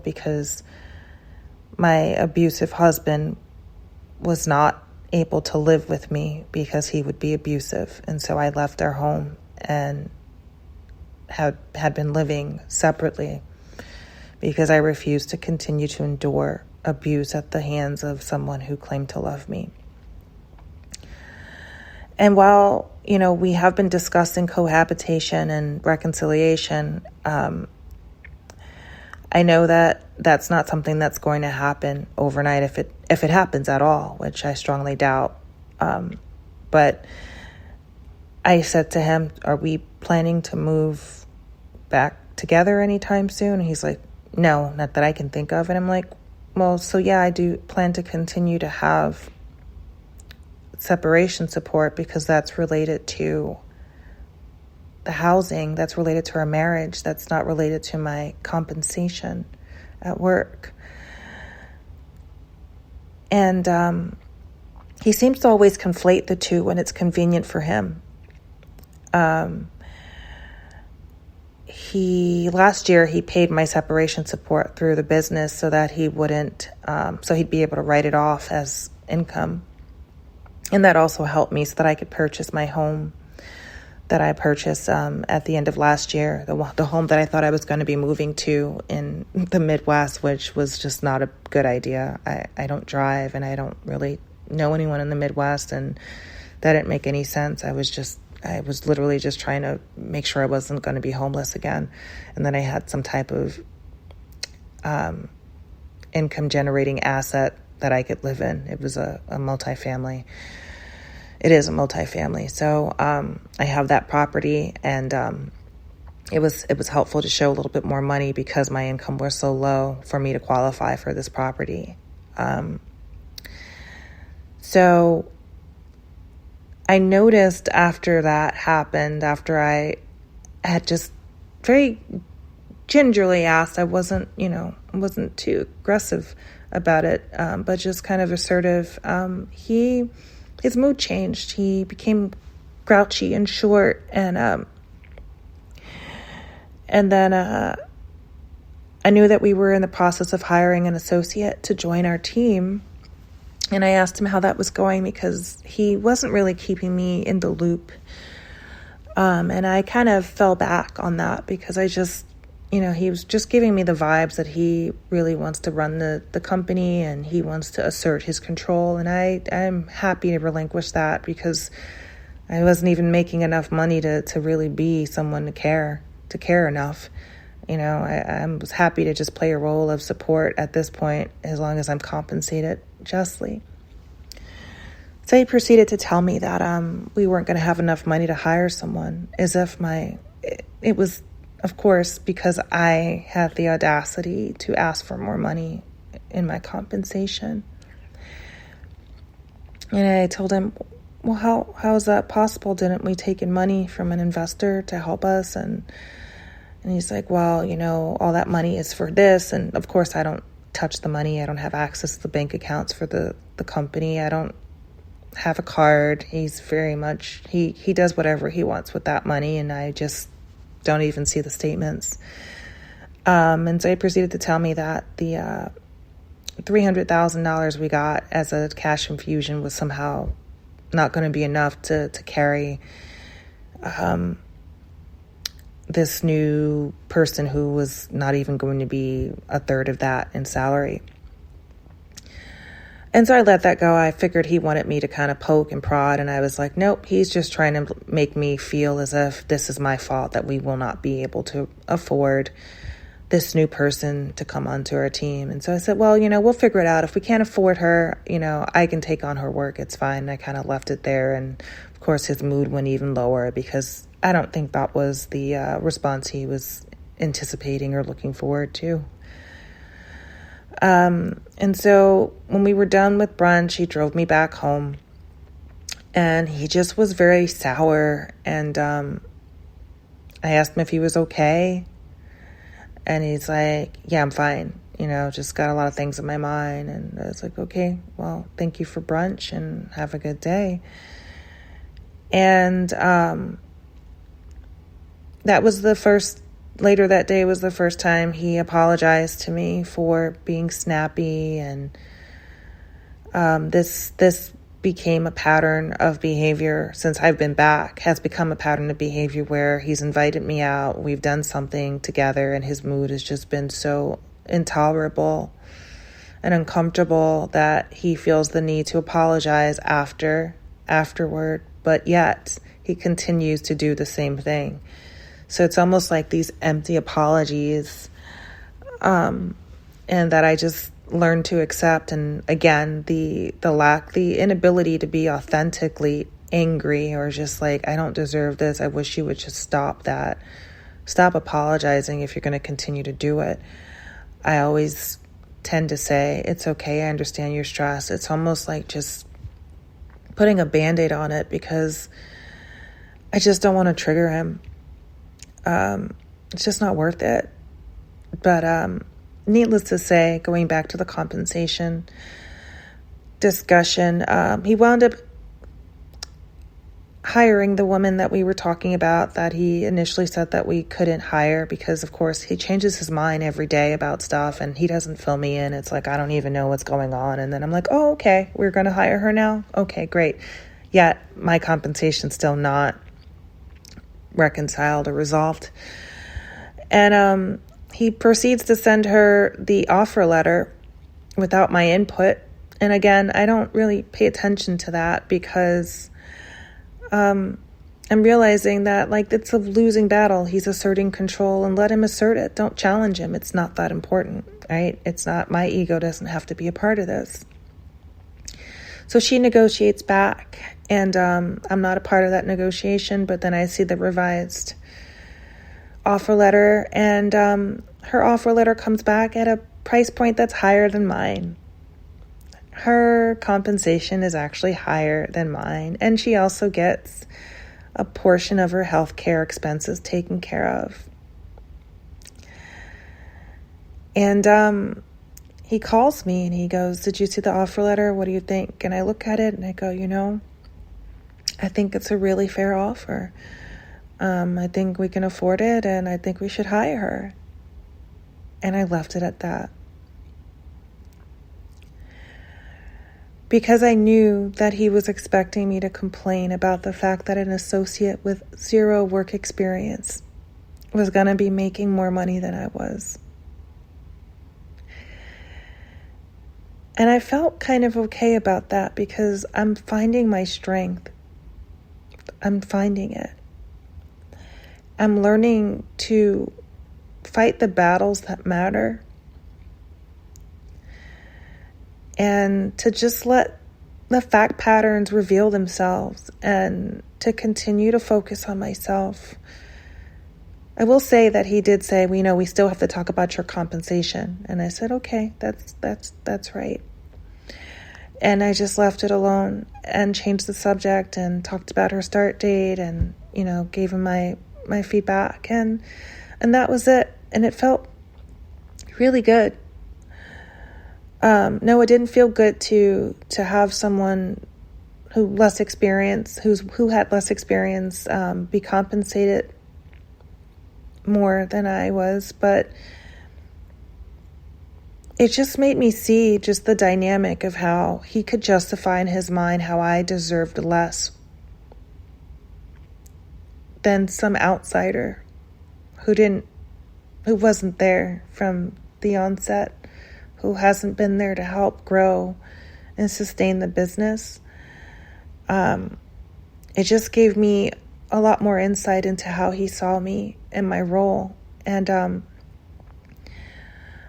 told because my abusive husband was not able to live with me because he would be abusive. And so I left our home and had been living separately because I refused to continue to endure abuse at the hands of someone who claimed to love me. And while, we have been discussing cohabitation and reconciliation, I know that that's not something that's going to happen overnight if it happens at all, which I strongly doubt. But I said to him, "Are we planning to move back together anytime soon?" And he's like, "No, not that I can think of." And I'm like, "Well, so yeah, I do plan to continue to have separation support because that's related to the housing, that's related to our marriage, that's not related to my compensation at work." And he seems to always conflate the two when it's convenient for him. Last year he paid my separation support through the business so that he wouldn't, so he'd be able to write it off as income. And that also helped me so that I could purchase my home that I purchased at the end of last year, the home that I thought I was going to be moving to in the Midwest, which was just not a good idea. I don't drive and I don't really know anyone in the Midwest, and that didn't make any sense. I was literally just trying to make sure I wasn't going to be homeless again. And then I had some type of income generating asset that I could live in. It was a multifamily. It is a multifamily. So I have that property, and it was helpful to show a little bit more money because my income was so low for me to qualify for this property. So I noticed after that happened, after I had just very gingerly asked, I wasn't too aggressive about it, but just kind of assertive. His mood changed. He became grouchy and short, and then I knew that we were in the process of hiring an associate to join our team, and I asked him how that was going because he wasn't really keeping me in the loop, and I kind of fell back on that because I just, he was just giving me the vibes that he really wants to run the company and he wants to assert his control. And I'm happy to relinquish that because I wasn't even making enough money to really be someone to care enough. I was happy to just play a role of support at this point as long as I'm compensated justly. So he proceeded to tell me that we weren't going to have enough money to hire someone, as if it was, of course, because I had the audacity to ask for more money in my compensation. And I told him, "Well, how is that possible? Didn't we take in money from an investor to help us?" And he's like, "Well, all that money is for this." And of course, I don't touch the money. I don't have access to the bank accounts for the company. I don't have a card. He's very much, he does whatever he wants with that money, and I just don't even see the statements. And so he proceeded to tell me that the $300,000 we got as a cash infusion was somehow not going to be enough to carry this new person who was not even going to be a third of that in salary. And so I let that go. I figured he wanted me to kind of poke and prod, and I was like, nope, he's just trying to make me feel as if this is my fault, that we will not be able to afford this new person to come onto our team. And so I said, well, we'll figure it out. If we can't afford her, I can take on her work. It's fine. And I kind of left it there. And of course, his mood went even lower because I don't think that was the response he was anticipating or looking forward to. And so when we were done with brunch, he drove me back home, and he just was very sour. And I asked him if he was okay, and he's like, "Yeah, I'm fine. Just got a lot of things in my mind." And I was like, "Okay, well, thank you for brunch and have a good day." And that was the first later that day was the first time he apologized to me for being snappy, and this became a pattern of behavior since I've been back, has become a pattern of behavior where he's invited me out, we've done something together, and his mood has just been so intolerable and uncomfortable that he feels the need to apologize afterward, but yet he continues to do the same thing. So it's almost like these empty apologies, and that I just learned to accept. And again, the inability to be authentically angry, or just like, I don't deserve this, I wish you would just stop that. Stop apologizing if you're going to continue to do it. I always tend to say, it's okay, I understand your stress. It's almost like just putting a Band-Aid on it, because I just don't want to trigger him. It's just not worth it. But needless to say, going back to the compensation discussion, he wound up hiring the woman that we were talking about, that he initially said that we couldn't hire, because of course he changes his mind every day about stuff and he doesn't fill me in. It's like, I don't even know what's going on. And then I'm like, oh, okay, we're going to hire her now. Okay, great. Yet my compensation's still not reconciled or resolved. And he proceeds to send her the offer letter without my input. And again, I don't really pay attention to that, because I'm realizing that, like, it's a losing battle. He's asserting control, and let him assert it. Don't challenge him. It's not that important, right? It's not, my ego doesn't have to be a part of this. So she negotiates back, and I'm not a part of that negotiation, but then I see the revised offer letter, and her offer letter comes back at a price point that's higher than mine. Her compensation is actually higher than mine, and she also gets a portion of her health care expenses taken care of. And he calls me and he goes, did you see the offer letter? What do you think? And I look at it and I go, I think it's a really fair offer. I think we can afford it, and I think we should hire her. And I left it at that. Because I knew that he was expecting me to complain about the fact that an associate with zero work experience was going to be making more money than I was. And I felt kind of okay about that, because I'm finding my strength. I'm finding it. I'm learning to fight the battles that matter, and to just let the fact patterns reveal themselves, and to continue to focus on myself. I will say that he did say, we still have to talk about your compensation. And I said, okay, that's right. And I just left it alone and changed the subject and talked about her start date, and, gave him my feedback, and that was it. And it felt really good. No, it didn't feel good to have someone who had less experience, be compensated more than I was, but it just made me see just the dynamic of how he could justify in his mind how I deserved less than some outsider who wasn't there from the onset, who hasn't been there to help grow and sustain the business. It just gave me a lot more insight into how he saw me and my role. And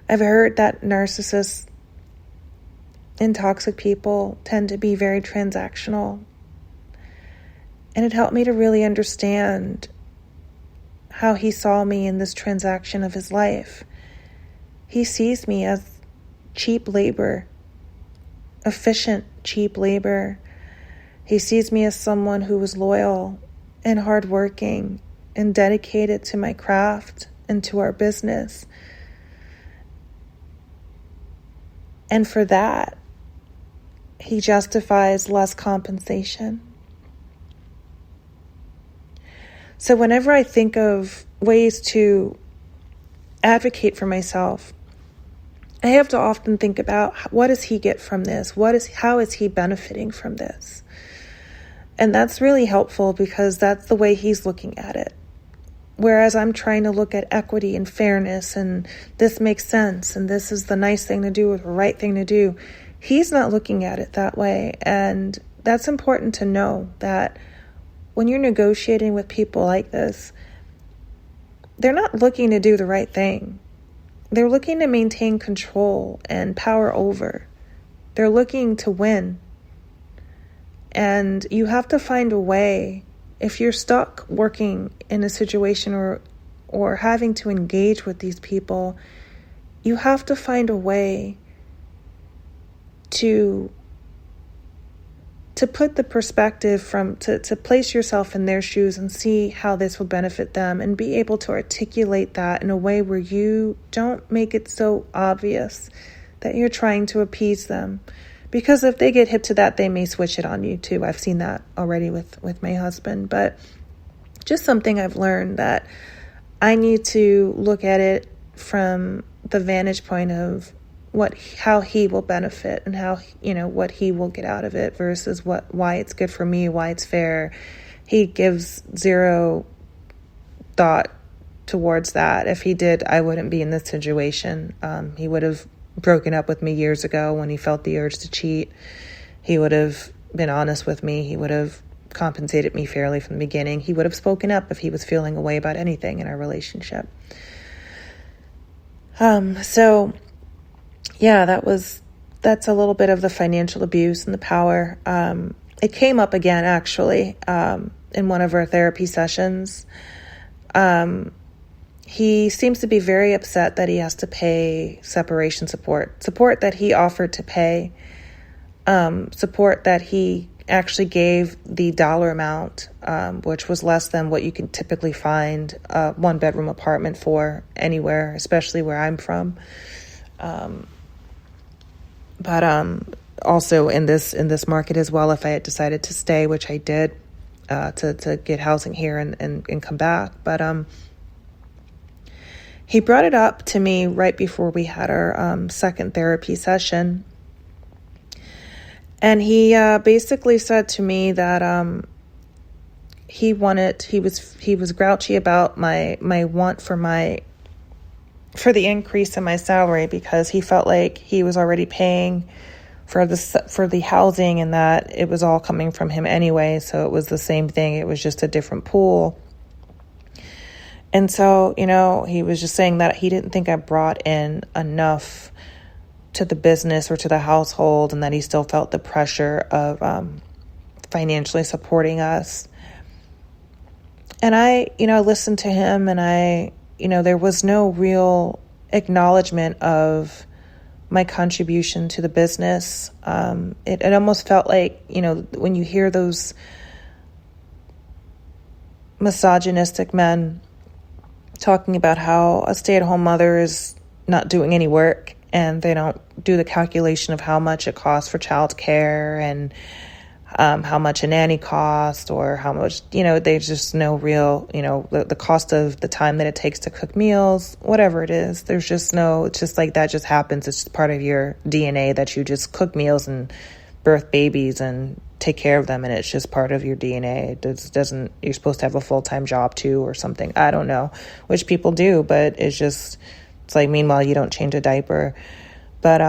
I've heard that narcissists and toxic people tend to be very transactional. And it helped me to really understand how he saw me in this transaction of his life. He sees me as cheap labor, efficient, cheap labor. He sees me as someone who was loyal and hardworking and dedicated to my craft and to our business. And for that, he justifies less compensation. So whenever I think of ways to advocate for myself, I have to often think about, what does he get from this? How is he benefiting from this? And that's really helpful because that's the way he's looking at it. Whereas I'm trying to look at equity and fairness and this makes sense and this is the nice thing to do or the right thing to do. He's not looking at it that way. And that's important to know, that when you're negotiating with people like this, they're not looking to do the right thing. They're looking to maintain control and power over. They're looking to win. And you have to find a way, if you're stuck working in a situation or having to engage with these people, you have to find a way to put the perspective to place yourself in their shoes and see how this will benefit them, and be able to articulate that in a way where you don't make it so obvious that you're trying to appease them. Because if they get hip to that, they may switch it on you too. I've seen that already with my husband. But just something I've learned, that I need to look at it from the vantage point of how he will benefit and how, what he will get out of it versus why it's good for me, why it's fair. He gives zero thought towards that. If he did, I wouldn't be in this situation. He would have broken up with me years ago when he felt the urge to cheat. He would have been honest with me. He would have compensated me fairly from the beginning. He would have spoken up if he was feeling a way about anything in our relationship. So yeah, that's a little bit of the financial abuse and the power. It came up again, actually, in one of our therapy sessions. He seems to be very upset that he has to pay separation support that he offered to pay, support that he actually gave the dollar amount, which was less than what you can typically find a one-bedroom apartment for anywhere, especially where I'm from. But also in this market as well, if I had decided to stay, which I did, to get housing here and come back. But he brought it up to me right before we had our second therapy session. And he basically said to me that he was grouchy about my want for the increase in my salary, because he felt like he was already paying for the housing and that it was all coming from him anyway. So it was the same thing. It was just a different pool. And so, he was just saying that he didn't think I brought in enough to the business or to the household, and that he still felt the pressure of financially supporting us. And I listened to him, and there was no real acknowledgement of my contribution to the business. It almost felt like, when you hear those misogynistic men talking about how a stay-at-home mother is not doing any work, and they don't do the calculation of how much it costs for childcare and how much a nanny costs, or how much, there's just no real, the cost of the time that it takes to cook meals, whatever it is. There's just it's just like that just happens. It's just part of your DNA that you just cook meals and birth babies and take care of them. And it's just part of your DNA. It doesn't, you're supposed to have a full-time job too or something. I don't know, which people do, but it's like, meanwhile, you don't change a diaper. But,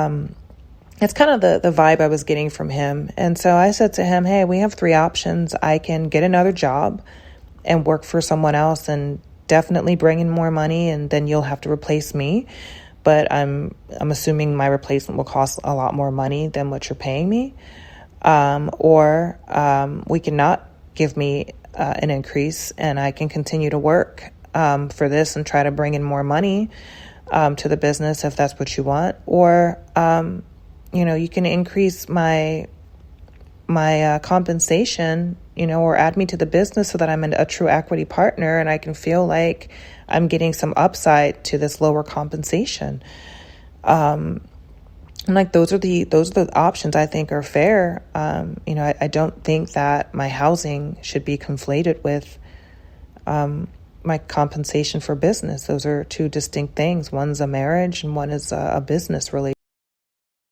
it's kind of the vibe I was getting from him. And so I said to him, hey, we have 3 options. I can get another job and work for someone else and definitely bring in more money, and then you'll have to replace me. But I'm assuming my replacement will cost a lot more money than what you're paying me. Or we cannot give me an increase, and I can continue to work for this and try to bring in more money to the business if that's what you want. Or you can increase my compensation, or add me to the business so that I'm a true equity partner and I can feel like I'm getting some upside to this lower compensation. And like those are the options I think are fair. I don't think that my housing should be conflated with my compensation for business. Those are two distinct things. One's a marriage and one is a business relationship.